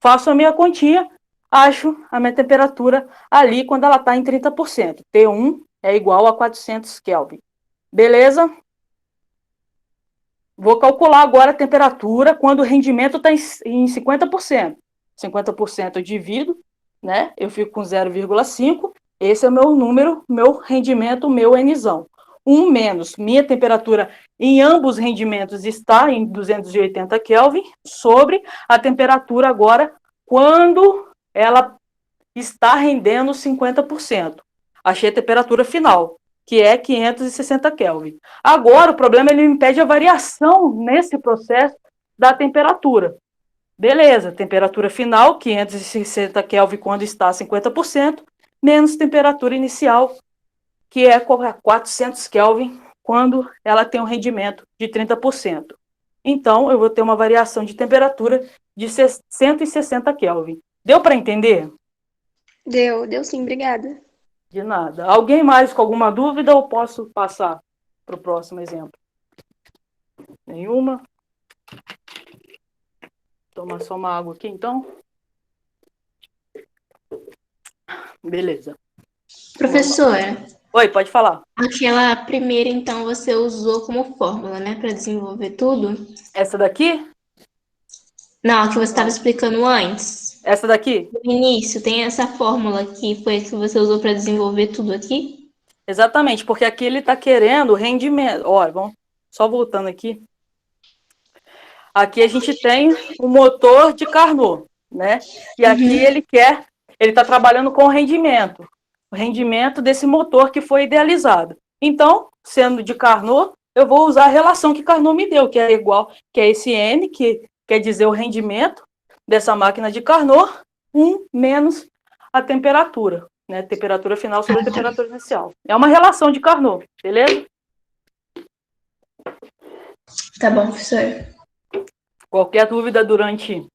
Faço a minha continha, acho a minha temperatura ali quando ela está em 30%. T1 é igual a 400 Kelvin. Beleza? Vou calcular agora a temperatura quando o rendimento está em 50%. 50% eu divido, né? Eu fico com 0,5. Esse é o meu número, meu rendimento, meu Nzão. 1 menos minha temperatura em ambos rendimentos está em 280 Kelvin, sobre a temperatura agora quando ela está rendendo 50%. Achei a temperatura final, que é 560 Kelvin. Agora, o problema, ele me impede a variação nesse processo da temperatura. Beleza, temperatura final, 560 Kelvin quando está a 50%, menos temperatura inicial, que é 400 Kelvin quando ela tem um rendimento de 30%. Então, eu vou ter uma variação de temperatura de 160 Kelvin. Deu para entender? Deu sim, obrigada. De nada. Alguém mais com alguma dúvida ou posso passar para o próximo exemplo? Nenhuma? Tomar só uma água aqui, então. Beleza. Professora, Oi, pode falar. aquela primeira, então, você usou como fórmula, né, para desenvolver tudo? Essa daqui? Não, a que você estava explicando antes. Essa daqui? No início, tem essa fórmula que foi a que você usou para desenvolver tudo aqui? Exatamente, porque aqui ele está querendo rendimento. Olha, vamos só voltando aqui. Aqui a gente tem o motor de Carnot, né? E aqui ele está trabalhando com o rendimento desse motor que foi idealizado. Então, sendo de Carnot, eu vou usar a relação que Carnot me deu, que é igual, que é esse N, que quer dizer o rendimento dessa máquina de Carnot, 1 menos a temperatura, né? Temperatura final sobre a temperatura inicial. É uma relação de Carnot, beleza? Tá bom, professor. Qualquer dúvida durante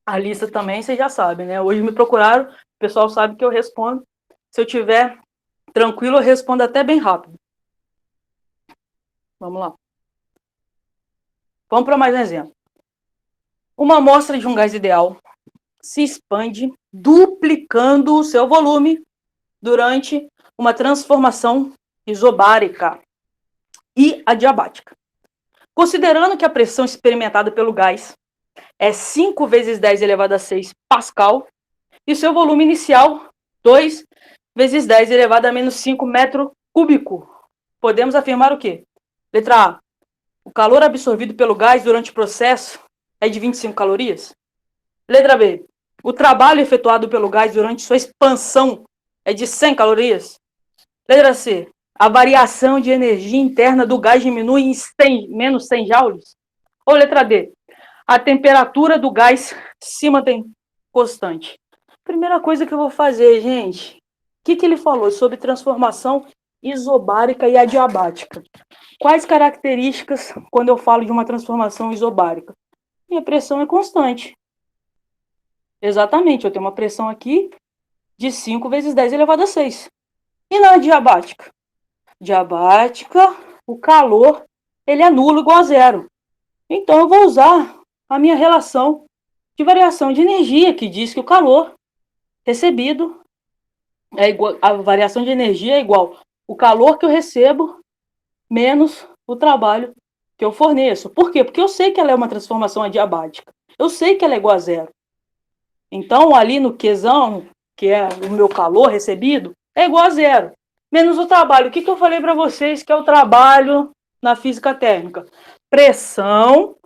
a lista também, vocês já sabem, né? Hoje me procuraram, o pessoal sabe que eu respondo. Se eu tiver tranquilo, eu respondo até bem rápido. Vamos lá. Vamos para mais um exemplo. Uma amostra de um gás ideal se expande duplicando o seu volume durante uma transformação isobárica e adiabática. Considerando que a pressão experimentada pelo gás é 5 vezes 10 elevado a 6 Pascal e seu volume inicial 2 vezes 10 elevado a menos 5 metro cúbico, podemos afirmar o quê? Letra A. O calor absorvido pelo gás durante o processo é de 25 calorias. Letra B. O trabalho efetuado pelo gás durante sua expansão é de 100 calorias. Letra C. A variação de energia interna do gás diminui em menos 100 joules. Ou letra D. A temperatura do gás se mantém constante. Primeira coisa que eu vou fazer, gente, o que ele falou sobre transformação isobárica e adiabática? Quais características quando eu falo de uma transformação isobárica? Minha pressão é constante. Exatamente, eu tenho uma pressão aqui de 5 vezes 10 elevado a 6. E na diabática? Diabática, o calor, ele é nulo, igual a zero. Então, eu vou usar a minha relação de variação de energia, que diz que o calor recebido é igual, a variação de energia é igual o calor que eu recebo menos o trabalho que eu forneço. Por quê? Porque eu sei que ela é uma transformação adiabática. Eu sei que ela é igual a zero. Então, ali no Qzão, que é o meu calor recebido, é igual a zero. Menos o trabalho. O que eu falei para vocês que é o trabalho na física térmica? Pressão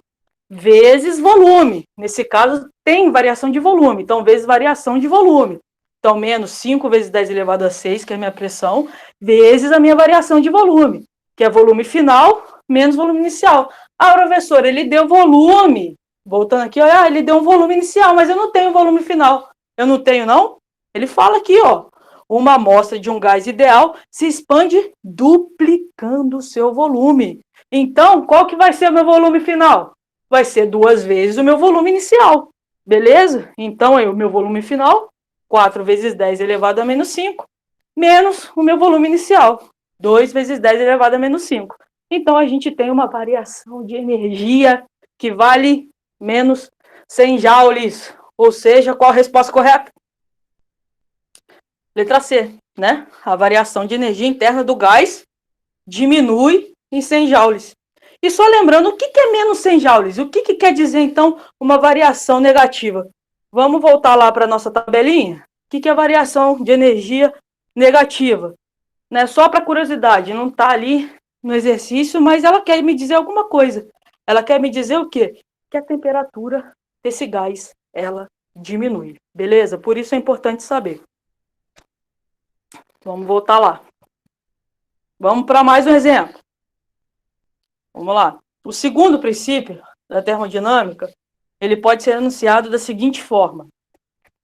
vezes volume. Nesse caso, tem variação de volume. Então, vezes variação de volume. Então, menos 5 vezes 10 elevado a 6, que é a minha pressão, vezes a minha variação de volume, que é volume final menos volume inicial. Ah, professor, ele deu volume. Voltando aqui, olha, ele deu um volume inicial, mas eu não tenho volume final. Eu não tenho, não? Ele fala aqui, ó. Uma amostra de um gás ideal se expande duplicando o seu volume. Então, qual que vai ser o meu volume final? Vai ser 2 vezes o meu volume inicial. Beleza? Então, o meu volume final, 4 vezes 10 elevado a menos 5, menos o meu volume inicial, 2 vezes 10 elevado a menos 5. Então, a gente tem uma variação de energia que vale menos 100 joules. Ou seja, qual a resposta correta? Letra C, né? A variação de energia interna do gás diminui em 100 joules. E só lembrando, o que é menos 100 joules? O que quer dizer, então, uma variação negativa? Vamos voltar lá para a nossa tabelinha? O que é variação de energia negativa? Né? Só para curiosidade, não está ali no exercício, mas ela quer me dizer alguma coisa. Ela quer me dizer o quê? Que a temperatura desse gás, ela diminui. Beleza? Por isso é importante saber. Vamos voltar lá. Vamos para mais um exemplo. Vamos lá. O segundo princípio da termodinâmica, ele pode ser enunciado da seguinte forma.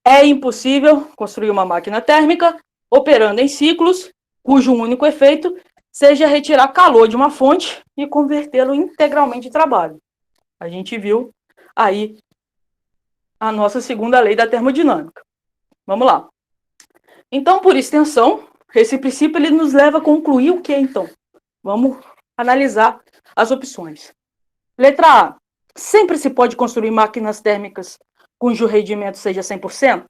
É impossível construir uma máquina térmica operando em ciclos, cujo único efeito seja retirar calor de uma fonte e convertê-lo integralmente em trabalho. A gente viu aí a nossa segunda lei da termodinâmica. Vamos lá. Então, por extensão, esse princípio ele nos leva a concluir o que, então? Vamos analisar as opções. Letra A. Sempre se pode construir máquinas térmicas cujo rendimento seja 100%?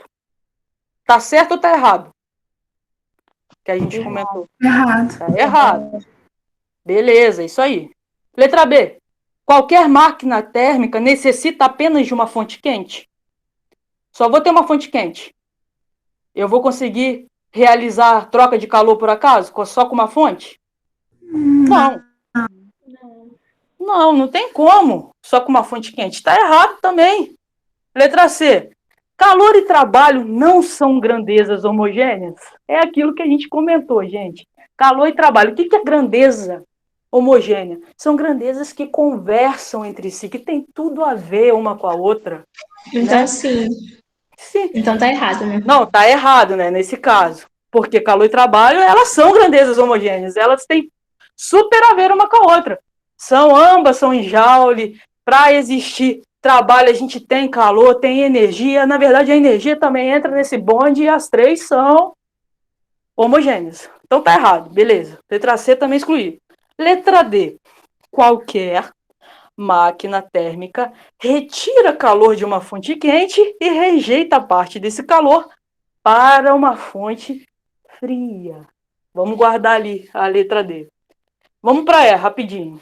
Tá certo ou tá errado? Que a gente comentou. Errado. Tá errado. Beleza, isso aí. Letra B. Qualquer máquina térmica necessita apenas de uma fonte quente? Só vou ter uma fonte quente. Eu vou conseguir realizar troca de calor por acaso? Só com uma fonte? Não. Não tem como. Só com uma fonte quente. Está errado também. Letra C. Calor e trabalho não são grandezas homogêneas? É aquilo que a gente comentou, gente. Calor e trabalho. O que é grandeza homogênea? São grandezas que conversam entre si, que tem tudo a ver uma com a outra. Então, né? sim. Sim. Então tá errado, né? Não, tá errado, né, nesse caso. Porque calor e trabalho, elas são grandezas homogêneas. Elas têm super a ver uma com a outra. Ambas são em joule. Para existir trabalho, a gente tem calor, tem energia. Na verdade, a energia também entra nesse bonde e as três são homogêneas. Então tá errado, beleza. Letra C também excluído. Letra D. Qualquer máquina térmica retira calor de uma fonte quente e rejeita parte desse calor para uma fonte fria. Vamos guardar ali a letra D. Vamos para E, rapidinho.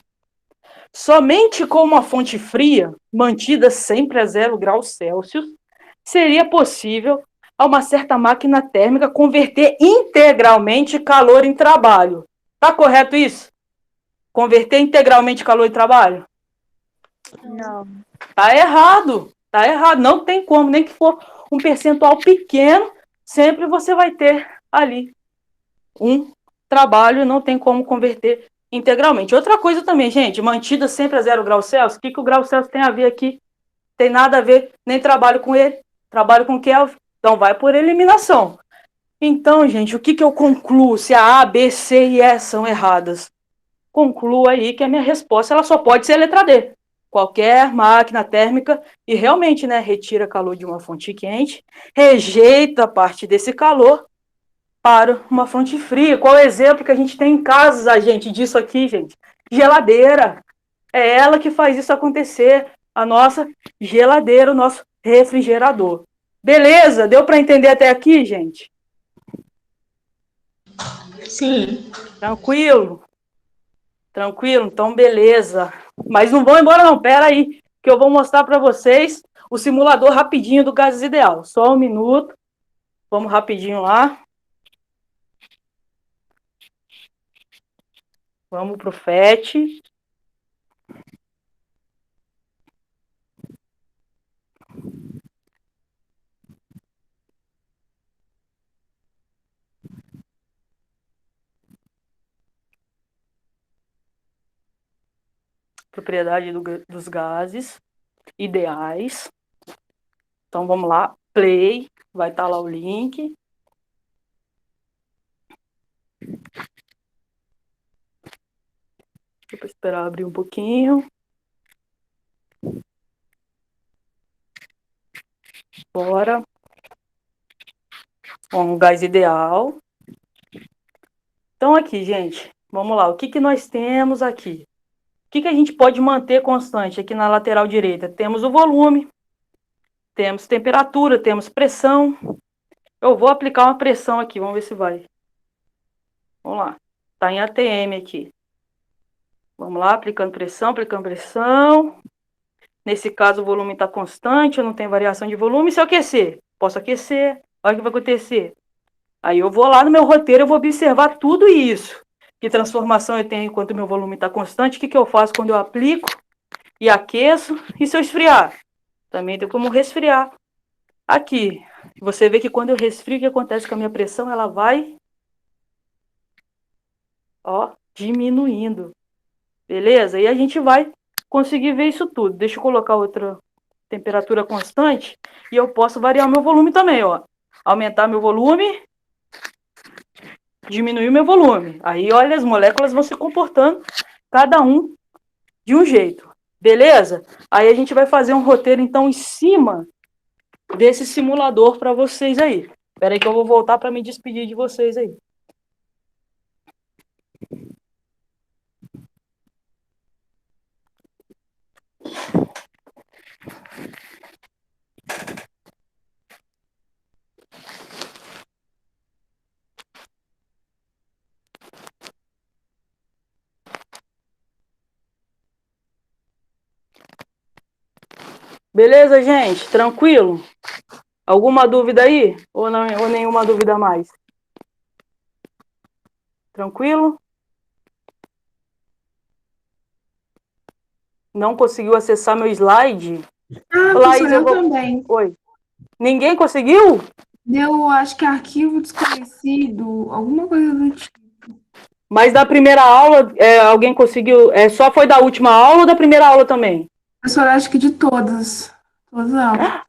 Somente com uma fonte fria, mantida sempre a 0 graus Celsius, seria possível a uma certa máquina térmica converter integralmente calor em trabalho. Tá correto isso? Converter integralmente calor em trabalho? Não. Tá errado. Tá errado. Não tem como, nem que for um percentual pequeno, sempre você vai ter ali um trabalho, não tem como converter integralmente. Outra coisa também, gente, mantida sempre a 0 graus Celsius, o que o grau Celsius tem a ver aqui Tem nada a ver, nem trabalho com ele. Trabalho com o Kelvin. Então vai por eliminação. Então, gente, o que eu concluo se a A, B, C e E são erradas? Concluo aí que a minha resposta ela só pode ser a letra D. Qualquer máquina térmica e realmente, né, retira calor de uma fonte quente, rejeita parte desse calor para uma fonte fria. Qual é o exemplo que a gente tem em casa, gente, disso aqui, gente? Geladeira. É ela que faz isso acontecer. A nossa geladeira, o nosso refrigerador. Beleza? Deu para entender até aqui, gente? Sim. Tranquilo? Tranquilo? Então, beleza. Mas não vão embora não, pera aí, que eu vou mostrar para vocês o simulador rapidinho do Gases Ideal. Só um minuto. Vamos rapidinho lá. Vamos pro FET. Propriedade dos gases ideais. Então, vamos lá. Play. Vai estar lá o link. Vou esperar abrir um pouquinho. Bora. Bom, o gás ideal. Então, aqui, gente. Vamos lá. O que nós temos aqui? O que a gente pode manter constante aqui na lateral direita? Temos o volume, temos temperatura, temos pressão. Eu vou aplicar uma pressão aqui, vamos ver se vai. Vamos lá. Está em ATM aqui. Vamos lá, aplicando pressão, aplicando pressão. Nesse caso, o volume está constante, eu não tenho variação de volume. Se eu aquecer, posso aquecer. Olha o que vai acontecer. Aí eu vou lá no meu roteiro, eu vou observar tudo isso. Que transformação eu tenho enquanto meu volume está constante. O que eu faço quando eu aplico e aqueço? E se eu esfriar? Também tem como resfriar. Aqui, você vê que quando eu resfrio, o que acontece com a minha pressão? Ela vai, ó, diminuindo. Beleza? E a gente vai conseguir ver isso tudo. Deixa eu colocar outra temperatura constante e eu posso variar o meu volume também, ó. Aumentar meu volume, diminuir o meu volume. Aí, olha, as moléculas vão se comportando, cada um de um jeito. Beleza? Aí a gente vai fazer um roteiro, então, em cima desse simulador para vocês aí. Espera aí que eu vou voltar para me despedir de vocês aí. Beleza, gente? Tranquilo? Alguma dúvida aí? Ou não, ou nenhuma dúvida a mais? Tranquilo? Não conseguiu acessar meu slide? Professor, eu também. Oi. Ninguém conseguiu? Deu, acho que arquivo desconhecido, alguma coisa do tipo. Mas da primeira aula, alguém conseguiu? Só foi da última aula ou da primeira aula também? Professor, acho que de todas. Todas as aulas.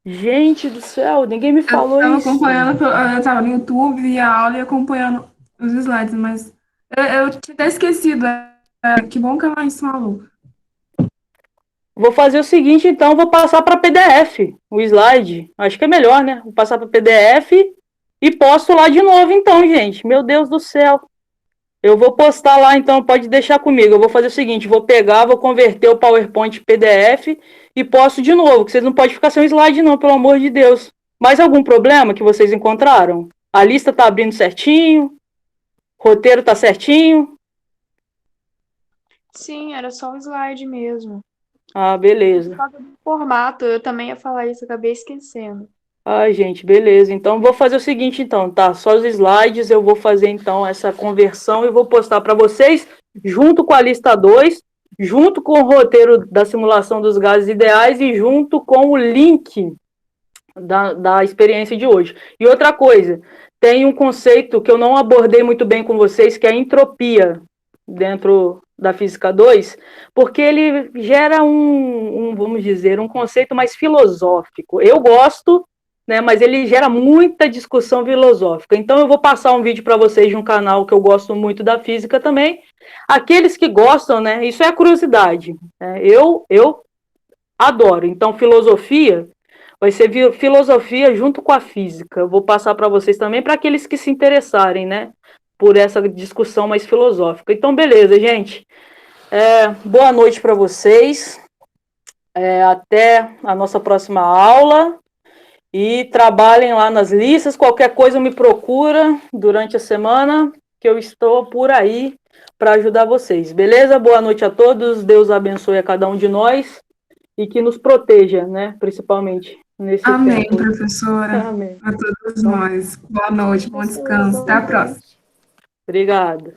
Gente do céu, ninguém me falou eu isso. Eu estava no YouTube, vi a aula e acompanhando os slides, mas eu tinha até esquecido. Que bom que ela instalou. Vou fazer o seguinte, então, vou passar para PDF, o slide. Acho que é melhor, né? Vou passar para PDF e posto lá de novo, então, gente. Meu Deus do céu. Eu vou postar lá, então, pode deixar comigo. Eu vou fazer o seguinte, vou pegar, vou converter o PowerPoint PDF e posto de novo, que vocês não podem ficar sem o slide, não, pelo amor de Deus. Mais algum problema que vocês encontraram? A lista tá abrindo certinho? O roteiro tá certinho? Sim, era só um slide mesmo. Ah, beleza. Por causa do formato, eu também ia falar isso, acabei esquecendo. Ai, gente, beleza. Então, vou fazer o seguinte, então, tá? Só os slides, eu vou fazer, então, essa conversão e vou postar para vocês, junto com a lista 2, junto com o roteiro da simulação dos gases ideais e junto com o link da experiência de hoje. E outra coisa, tem um conceito que eu não abordei muito bem com vocês, que é a entropia dentro da Física 2, porque ele gera vamos dizer, um conceito mais filosófico. Eu gosto, né, mas ele gera muita discussão filosófica. Então eu vou passar um vídeo para vocês de um canal que eu gosto muito da física também. Aqueles que gostam, né, isso é curiosidade. Né, eu adoro. Então filosofia vai ser filosofia junto com a física. Eu vou passar para vocês também, para aqueles que se interessarem, né, por essa discussão mais filosófica. Então, beleza, gente. Boa noite para vocês. Até a nossa próxima aula. E trabalhem lá nas listas. Qualquer coisa me procura durante a semana, que eu estou por aí para ajudar vocês. Beleza? Boa noite a todos. Deus abençoe a cada um de nós e que nos proteja, né? Principalmente nesse Amém, tempo. professora. Amém. A todos nós. Boa noite, bom descanso. Até a próxima. Obrigada.